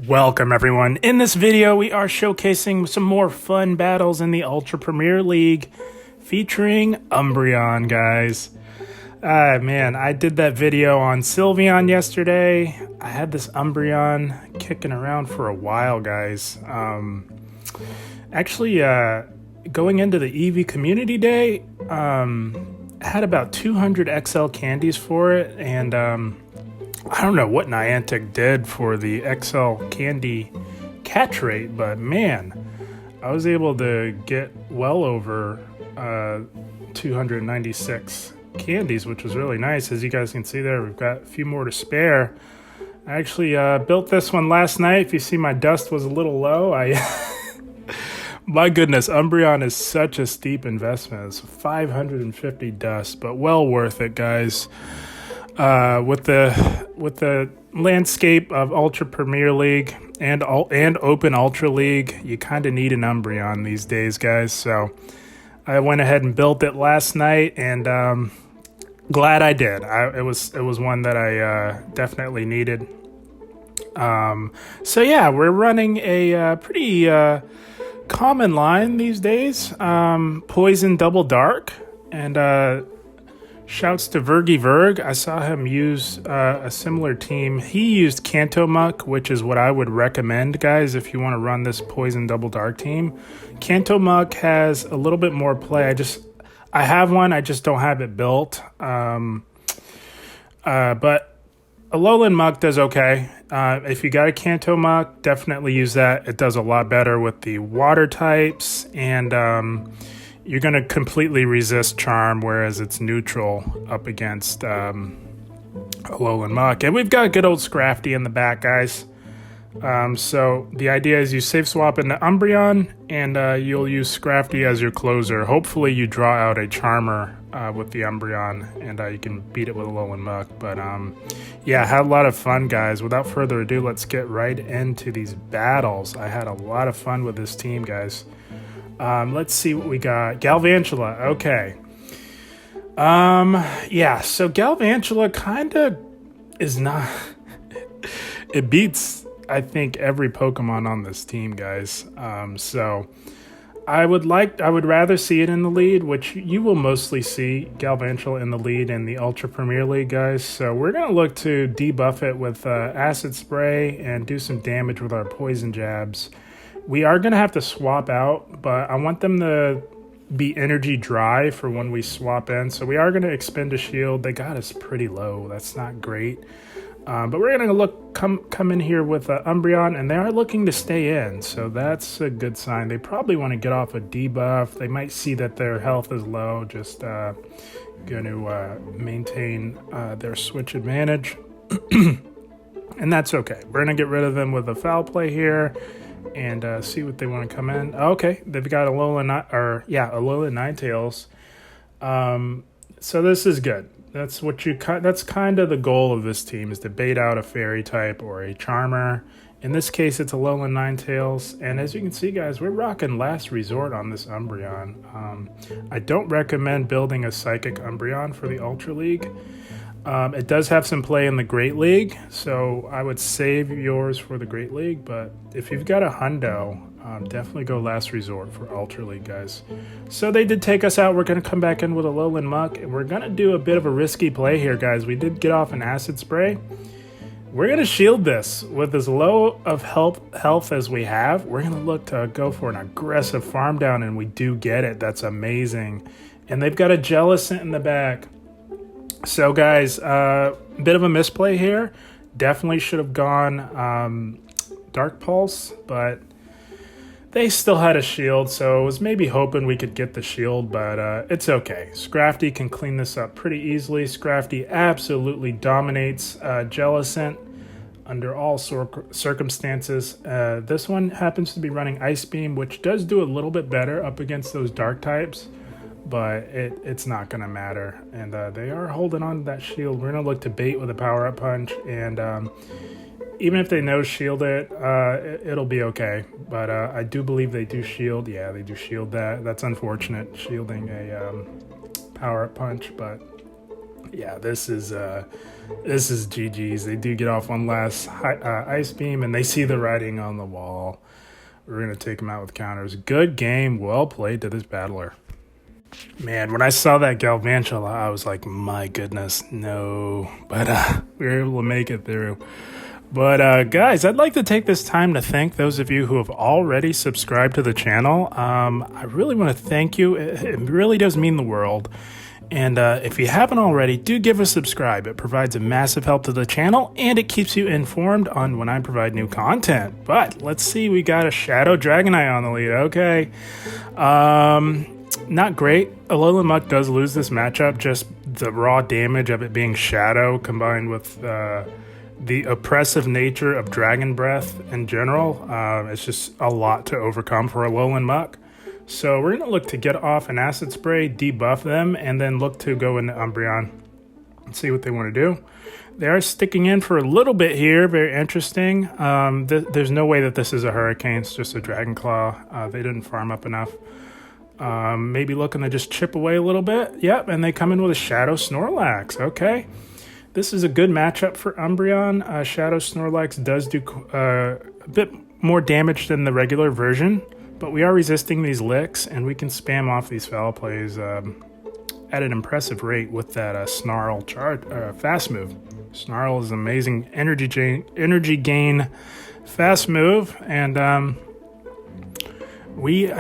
Welcome everyone. In this video, we are showcasing some more fun battles in the Ultra Premier League featuring Umbreon, guys. Man, I did that video on Sylveon yesterday. I had this Umbreon kicking around for a while, guys. Actually, going into the EV Community Day, I had about 200 XL candies for it, and I don't know what Niantic did for the XL candy catch rate, but man, I was able to get well over 296 candies, which was really nice. As you guys can see there, we've got a few more to spare. I actually built this one last night. If you see, my dust was a little low. My goodness, Umbreon is such a steep investment. It's 550 dust, but well worth it, guys. With the landscape of Ultra Premier League and Open Ultra League, you kind of need an Umbreon these days, guys. So I went ahead and built it last night, and glad I did. It was one that I definitely needed. So yeah, we're running a pretty common line these days. Poison Double Dark, and shouts to Verg. I saw him use a similar team. He used Cantomuck, which is what I would recommend, guys, if you want to run this Poison Double Dark team. Cantomuck has a little bit more play. I have one, I just don't have it built. But Alolan Muck does okay. If you got a Cantomuck, definitely use that. It does a lot better with the water types, and you're going to completely resist Charm, whereas it's neutral up against Alolan Muck. And we've got good old Scrafty in the back, guys. So the idea is you save swap into Umbreon, and you'll use Scrafty as your closer. Hopefully you draw out a Charmer with the Umbreon, and you can beat it with Alolan Muck. But yeah, had a lot of fun, guys. Without further ado, let's get right into these battles. I had a lot of fun with this team, guys. Let's see what we got. Galvantula, okay. Yeah, so Galvantula kind of is not... It beats, I think, every Pokemon on this team, guys. So I would rather see it in the lead, which you will mostly see Galvantula in the lead in the Ultra Premier League, guys. So we're going to look to debuff it with Acid Spray and do some damage with our Poison Jabs. We are going to have to swap out, but I want them to be energy dry for when we swap in. So we are going to expend a shield. They got us pretty low. That's not great. But we're going to come in here with Umbreon, and they are looking to stay in. So that's a good sign. They probably want to get off a debuff. They might see that their health is low. Just going to maintain their switch advantage. And that's okay. We're going to get rid of them with a foul play here. And see what they want to come in. Okay, they've got Alolan Ninetales. So this is good. That's kind of the goal of this team, is to bait out a Fairy type or a Charmer. In this case, it's Alolan Ninetales. And as you can see, guys, we're rocking Last Resort on this Umbreon. I don't recommend building a Psychic Umbreon for the Ultra League. It does have some play in the Great League, so I would save yours for the Great League, but if you've got a hundo, definitely go Last Resort for Ultra League, guys. So they did take us out. We're going to come back in with a Alolan Muck, and we're going to do a bit of a risky play here, guys. We did get off an Acid Spray. We're going to shield this with as low of health as we have. We're going to look to go for an aggressive farm down, and we do get it. That's amazing. And they've got a Jellicent in the back. So, guys, bit of a misplay here. Definitely should have gone Dark Pulse, but they still had a shield, so I was maybe hoping we could get the shield, but it's okay. Scrafty can clean this up pretty easily. Scrafty absolutely dominates Jellicent under all circumstances. This one happens to be running Ice Beam, which does do a little bit better up against those dark types. But it's not going to matter. And they are holding on to that shield. We're going to look to bait with a power-up punch. And even if they no-shield it, it'll be okay. But I do believe they do shield. Yeah, they do shield that. That's unfortunate, shielding a power-up punch. But Yeah, this is GG's. They do get off one last ice beam, and they see the writing on the wall. We're gonna take them out with counters. Good game, well played to this battler. Man, when I saw that Galvantula, I was like, my goodness, no. But we were able to make it through. But guys, I'd like to take this time to thank those of you who have already subscribed to the channel. I really want to thank you. It really does mean the world. And if you haven't already, do give a subscribe. It provides a massive help to the channel, and it keeps you informed on when I provide new content. But let's see, we got a Shadow Dragonite on the lead. Okay. Not great. Alolan Muck does lose this matchup. Just the raw damage of it being Shadow combined with the oppressive nature of Dragon Breath in general. It's just a lot to overcome for Alolan Muck. So we're going to look to get off an Acid Spray, debuff them, and then look to go into Umbreon and see what they want to do. They are sticking in for a little bit here. Very interesting. There's no way that this is a Hurricane. It's just a Dragon Claw. They didn't farm up enough. Maybe looking to just chip away a little bit. Yep, and they come in with a Shadow Snorlax. Okay. This is a good matchup for Umbreon. Shadow Snorlax does do a bit more damage than the regular version, but we are resisting these licks, and we can spam off these foul plays at an impressive rate with that Snarl fast move. Snarl is an amazing energy gain fast move, and I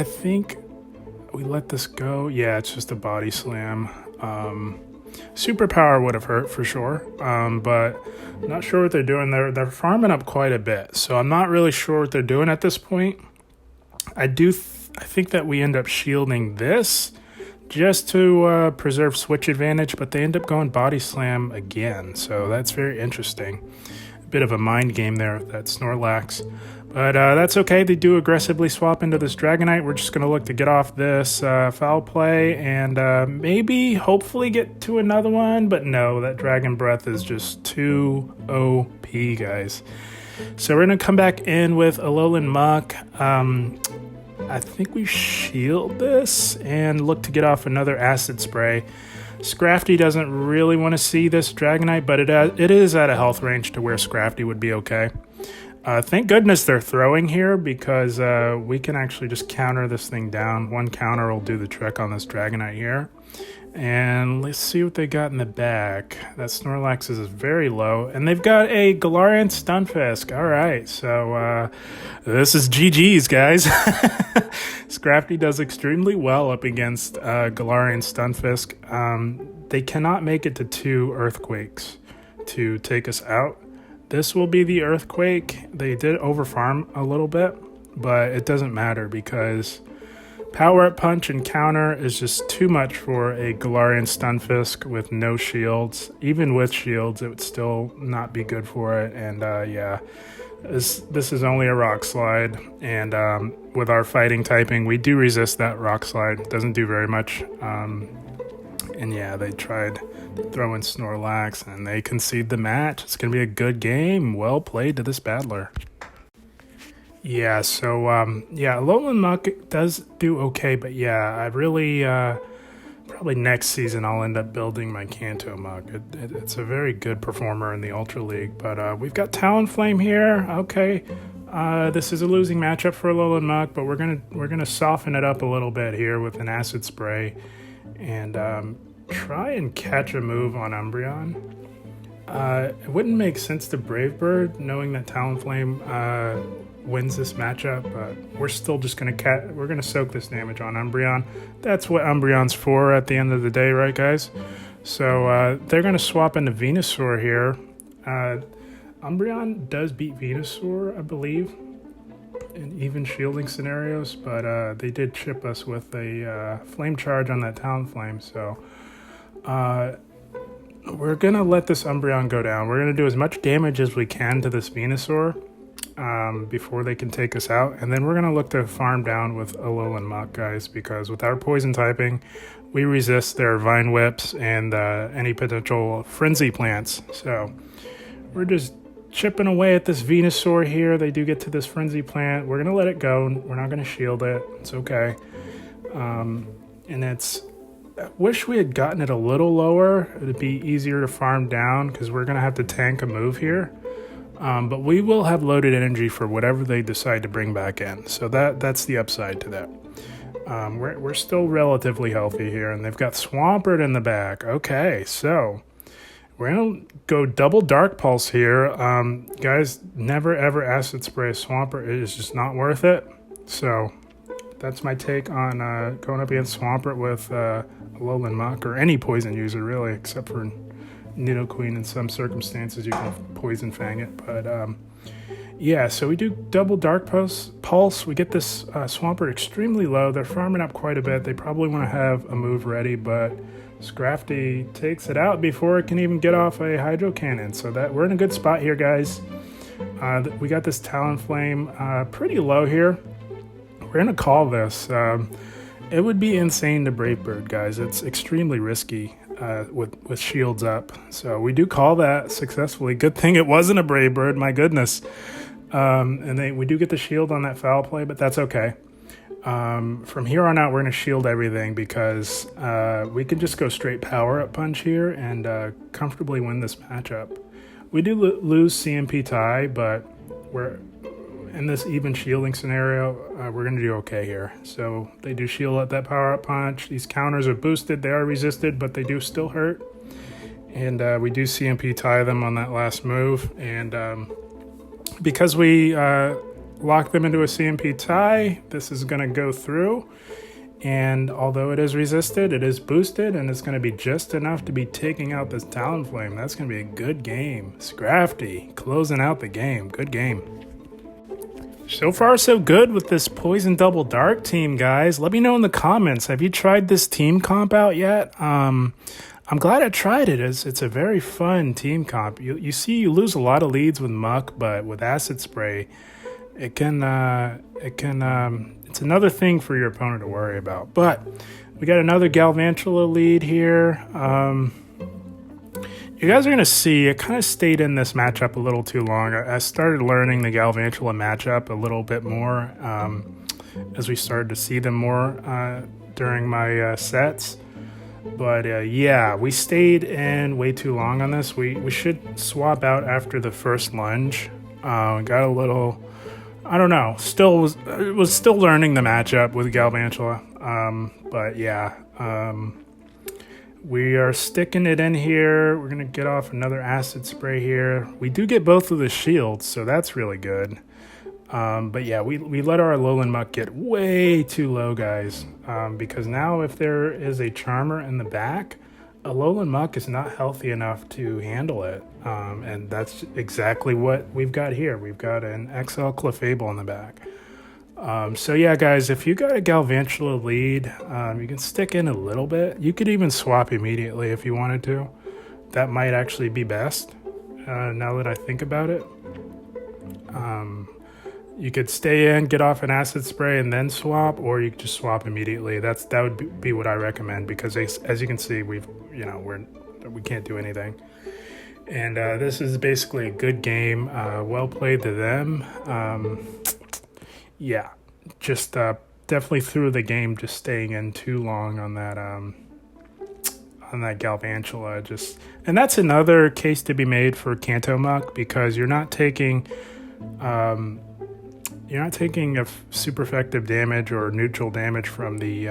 think we let this go. Yeah, it's just a body slam. Superpower would have hurt for sure, but not sure what they're doing. They're farming up quite a bit, so I'm not really sure what they're doing at this point. I think that we end up shielding this just to preserve switch advantage, but they end up going body slam again, so that's very interesting. A bit of a mind game there with that Snorlax. But that's okay. They do aggressively swap into this Dragonite. We're just going to look to get off this foul play and maybe, hopefully get to another one. But no, that Dragon Breath is just too OP, guys. So we're going to come back in with Alolan Muck. I think we shield this and look to get off another Acid Spray. Scrafty doesn't really want to see this Dragonite, but it is at a health range to where Scrafty would be okay. Thank goodness they're throwing here, because we can actually just counter this thing down. One counter will do the trick on this Dragonite here. And let's see what they got in the back. That Snorlax is very low. And they've got a Galarian Stunfisk. All right, so this is GG's, guys. Scrafty does extremely well up against Galarian Stunfisk. They cannot make it to 2 Earthquakes to take us out. This will be the Earthquake. They did overfarm a little bit, but it doesn't matter because Power Up Punch and Counter is just too much for a Galarian Stunfisk with no shields. Even with shields, it would still not be good for it. And yeah, this is only a Rock Slide. And with our fighting typing, we do resist that Rock Slide. It doesn't do very much. And yeah, they tried throw in Snorlax, and they concede the match. It's going to be a good game. Well played to this battler. Yeah, so, Alolan Muck does do okay, but yeah, I really, probably next season I'll end up building my Kanto Muck. It's a very good performer in the Ultra League, but we've got Talonflame here. Okay, this is a losing matchup for Alolan Muck, but we're gonna soften it up a little bit here with an Acid Spray, and try and catch a move on Umbreon. It wouldn't make sense to Brave Bird, knowing that Talonflame wins this matchup, but we're still just we're gonna soak this damage on Umbreon. That's what Umbreon's for at the end of the day, right, guys? So they're gonna swap into Venusaur here. Umbreon does beat Venusaur, I believe, in even shielding scenarios, but they did chip us with a Flame Charge on that Talonflame, so we're gonna let this Umbreon go down. We're gonna do as much damage as we can to this Venusaur before they can take us out, and then we're gonna look to farm down with Alolan Muck, guys, because with our poison typing, we resist their Vine Whips and any potential Frenzy Plants. So we're just chipping away at this Venusaur here. They do get to this Frenzy Plant. We're gonna let it go. We're not gonna shield it. It's okay. And it's wish we had gotten it a little lower. It would be easier to farm down because we're going to have to tank a move here. But we will have loaded energy for whatever they decide to bring back in. So that's the upside to that. We're still relatively healthy here, and they've got Swampert in the back. Okay, so we're going to go double Dark Pulse here. Guys, never ever Acid Spray Swampert. It is just not worth it. So that's my take on going up against Swampert with Alolan Muck, or any poison user really, except for Nidoqueen. In some circumstances you can Poison Fang it. But yeah, so we do double Dark Pulse. We get this Swampert extremely low. They're farming up quite a bit. They probably want to have a move ready, but Scrafty takes it out before it can even get off a Hydro Cannon. So that we're in a good spot here, guys. We got this Talonflame pretty low here. We're going to call this. It would be insane to Brave Bird, guys. It's extremely risky with shields up. So we do call that successfully. Good thing it wasn't a Brave Bird, my goodness. And we do get the shield on that foul play, but that's okay. From here on out, we're going to shield everything because we can just go straight power up punch here and comfortably win this matchup. We do lose CMP tie, but we're in this even shielding scenario, we're going to do okay here. So they do shield at that power up punch. These counters are boosted. They are resisted, but they do still hurt. And we do CMP tie them on that last move. And because we lock them into a CMP tie, this is going to go through. And although it is resisted, it is boosted, and it's going to be just enough to be taking out this Talonflame. That's going to be a good game. Scrafty closing out the game. Good game. So far, so good with this Poison Double Dark team, guys. Let me know in the comments. Have you tried this team comp out yet? I'm glad I tried it. It's a very fun team comp. You see, you lose a lot of leads with Muck, but with Acid Spray, it's another thing for your opponent to worry about. But we got another Galvantula lead here. You guys are going to see, it kind of stayed in this matchup a little too long. I started learning the Galvantula matchup a little bit more as we started to see them more during my sets. But yeah, we stayed in way too long on this. We should swap out after the first lunge. Got a little, I don't know, was still learning the matchup with Galvantula. But yeah, we are sticking it in here. We're going to get off another Acid Spray here. We do get both of the shields, so that's really good. But yeah, we let our Alolan Muck get way too low, guys. Because now if there is a Charmer in the back, Alolan Muck is not healthy enough to handle it. And that's exactly what we've got here. We've got an XL Clefable in the back. So yeah, guys, if you got a Galvantula lead, you can stick in a little bit. You could even swap immediately if you wanted to. That might actually be best, now that I think about it. You could stay in, get off an Acid Spray, and then swap, or you could just swap immediately. That would be what I recommend, because as you can see, we can't do anything. And this is basically a good game. Well played to them. Yeah, just definitely through the game, just staying in too long on that Galvantula. And that's another case to be made for Kanto Muck, because you're not taking a super effective damage or neutral damage from the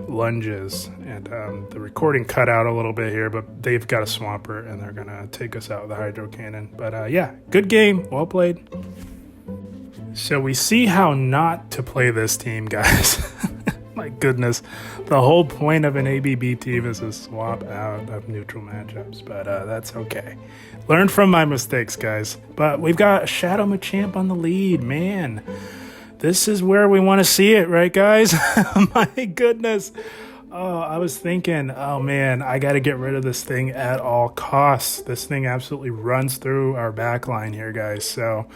lunges. And the recording cut out a little bit here, but they've got a Swampert and they're gonna take us out with the Hydro Cannon. But yeah, good game, well played. So we see how not to play this team, guys. My goodness. The whole point of an ABB team is to swap out of neutral matchups, but that's okay. Learn from my mistakes, guys. But we've got Shadow Machamp on the lead, man. This is where we want to see it, right, guys? My goodness. Oh, I was thinking, oh man, I got to get rid of this thing at all costs. This thing absolutely runs through our backline here, guys. So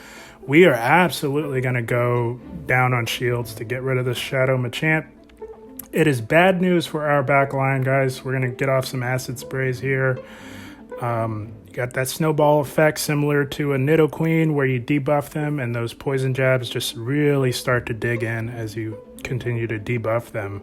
we are absolutely going to go down on shields to get rid of this Shadow Machamp. It is bad news for our backline, guys. We're going to get off some Acid Sprays here. You got that snowball effect similar to a Nidoqueen, where you debuff them and those poison jabs just really start to dig in as you continue to debuff them.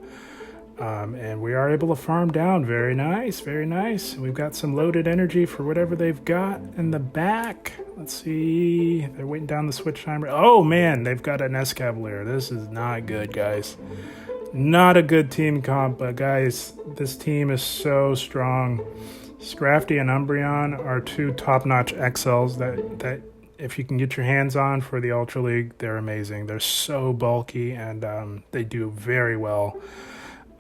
And we are able to farm down. Very nice, very nice. We've got some loaded energy for whatever they've got in the back. Let's see. They're waiting down the switch timer. Oh, man, they've got an Escavalier. This is not good, guys. Not a good team comp, but, guys, this team is so strong. Scrafty and Umbreon are two top-notch XLs that if you can get your hands on for the Ultra League, they're amazing. They're so bulky, and they do very well.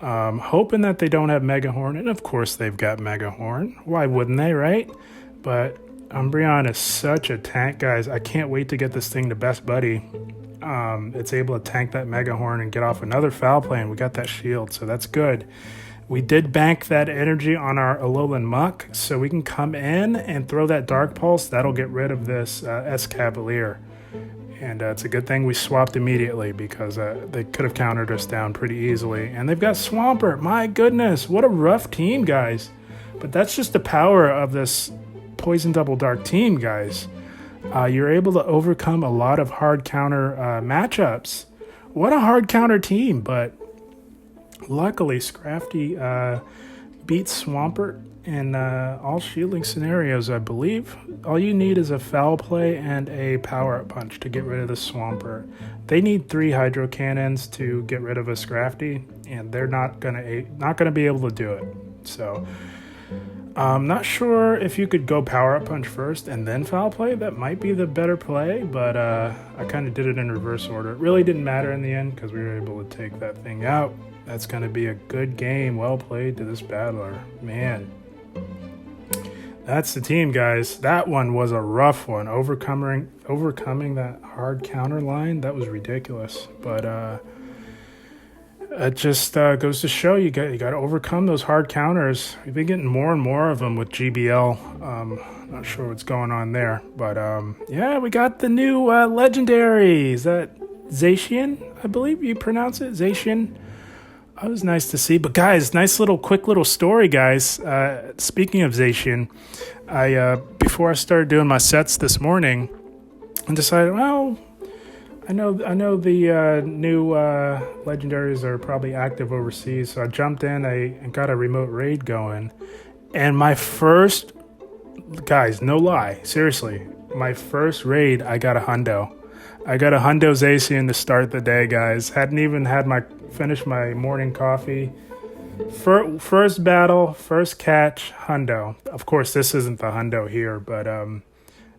Hoping that they don't have Mega Horn, and of course they've got Mega Horn. Why wouldn't they, right? But Umbreon is such a tank, guys. I can't wait to get this thing to Best Buddy. It's able to tank that Mega Horn and get off another foul play, and we got that shield, so that's good. We did bank that energy on our Alolan Muck, so we can come in and throw that Dark Pulse. That'll get rid of this Escavalier. And it's a good thing we swapped immediately because they could have countered us down pretty easily. And they've got Swampert. My goodness, what a rough team, guys. But that's just the power of this Poison Double Dark team, guys. You're able to overcome a lot of hard counter matchups. What a hard counter team, but luckily Scrafty beats Swampert in all shielding scenarios, I believe. All you need is a foul play and a power-up punch to get rid of the Swampert. They need 3 Hydro Cannons to get rid of a Scrafty, and they're not gonna be able to do it. So I'm not sure if you could go power-up punch first and then foul play. That might be the better play, but I kind of did it in reverse order. It really didn't matter in the end because we were able to take that thing out. That's going to be a good game. Well played to this battler. Man. That's the team, guys. That one was a rough one. Overcoming that hard counter line, that was ridiculous. But it just goes to show you got to overcome those hard counters. We've been getting more and more of them with GBL. Not sure what's going on there. But yeah, we got the new legendary. Is that Zacian? I believe you pronounce it, Zacian. That was nice to see. But guys, quick little story, guys. Speaking of Zacian, before I started doing my sets this morning, I decided, well, I know the new legendaries are probably active overseas, so I jumped in and got a remote raid going. And my first, guys, no lie, seriously, my first raid, I got a hundo. I got a hundo Zacian to start the day, guys. Hadn't even finished my morning coffee. First battle, first catch, hundo. Of course, this isn't the hundo here, but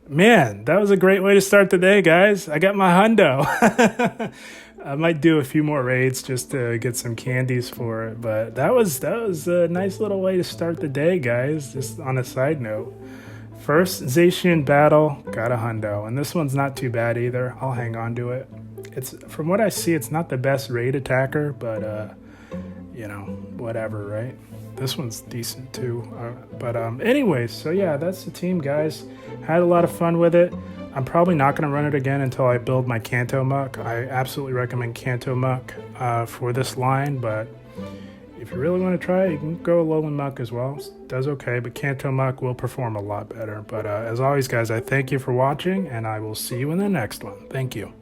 man, that was a great way to start the day, guys. I got my hundo. I might do a few more raids just to get some candies for it, but that was a nice little way to start the day, guys. Just on a side note. First Zacian battle, got a hundo, and this one's not too bad either. I'll hang on to it. It's from what I see, it's not the best raid attacker, but you know, whatever, right? This one's decent too. But anyways, so yeah, that's the team, guys. Had a lot of fun with it. I'm probably not going to run it again until I build my Kanto Muck. I absolutely recommend Kanto Muck for this line, but if you really want to try it, you can go Alolan Muck as well. It does okay, but Kanto Muck will perform a lot better. But as always, guys, I thank you for watching, and I will see you in the next one. Thank you.